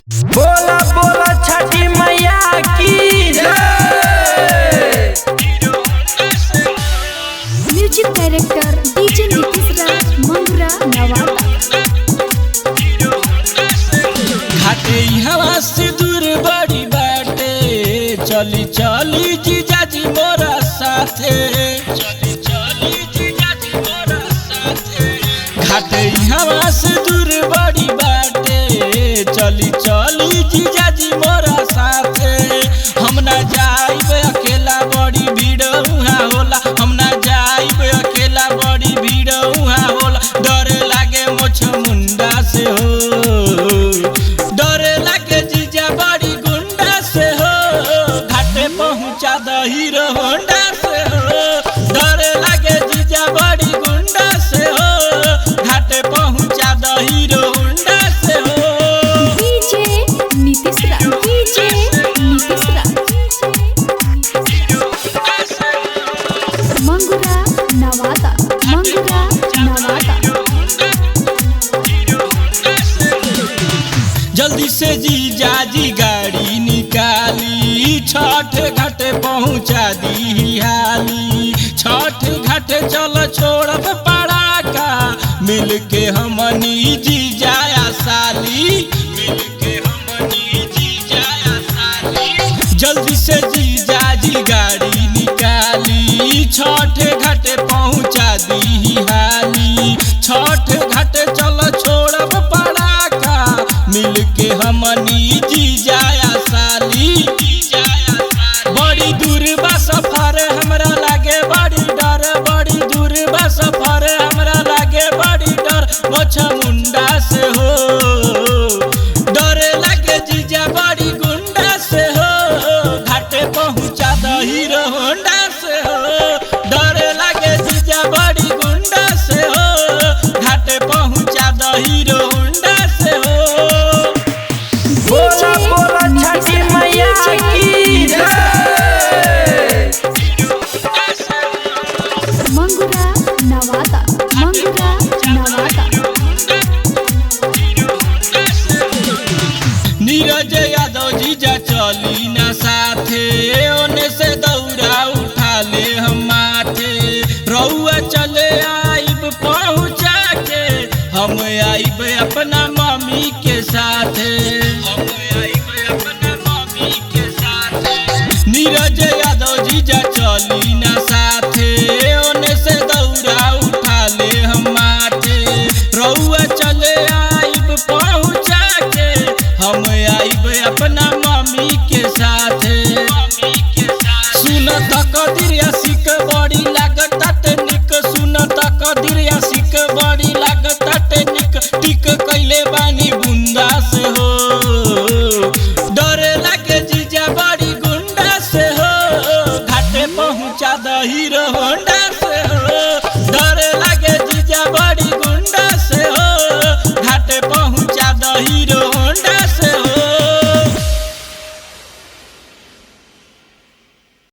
बोला बोला छठी मैया की जय। म्यूजिक डायरेक्टर डीजे नीतीश राज मंगरा नवादा। घाटे हवा से दूर बड़ी बाटे चली चली जीजाजी मोरा साथे चली चली जीजाजी मोरा साथे। घाटे हवा से दूर बड़ी बाटे चली चली जीजाजी मोरा साथे। हम ना जाइब अकेला बड़ी भीड़ उहाँ होला। हम ना जाइब अकेला बड़ी भीड़ उहाँ होला। डर लागे मोछ मुंडा से हो, डर लागे जीजा बड़ी गुंडा से हो। घाटे पहुँचा द हीरो होंडा से हो। डर लागे जीजा बड़ी गुंडा से हो। घाटे पहुँचा द हीरो होंडा से हो। डीजे नीतीश राज, डीजे नीतीश राज मंगरा नवादा, मंगरा नवादा। जल्दी से जीजाजी गाड़ी निकाली छठ घाटे पहुँचा दी हाली। छठ घाटे चल छोड़ब पड़ाका मिल के हमनी जीजाया साली, मिल के हमनी जीजाया साली। जल्दी से जीजाजी गाड़ी निकाली छठ घाटे पहुँचा दी हाली। छठ घाटे चल छोड़ब पड़ाका मिल के हमनी जीजाया साली। बड़ी दूर बा सफर हमरा लागे बड़ी डर, बड़ी दूर बा सफर हमरा लागे बड़ी डर। मोछ मुंडा से हो, डर लागे जीजा बड़ी गुंडा से हो। घाटे पहुँचा द हीरो होंडा से हो। डर लागे जीजा बड़ी गुंडा से हो। घाटे पहुँचा द हीरो होंडा से हो। बोला बोला छठी मैया की जय। मंगरा नवादा, मंगरा नवादा। नीरज यादव जीजा चली ना साथे ओने से दौड़ा उठा ले हम माथे। रउआ चले आइब पहुँचा के हम आइब अपना मम्मी के साथे।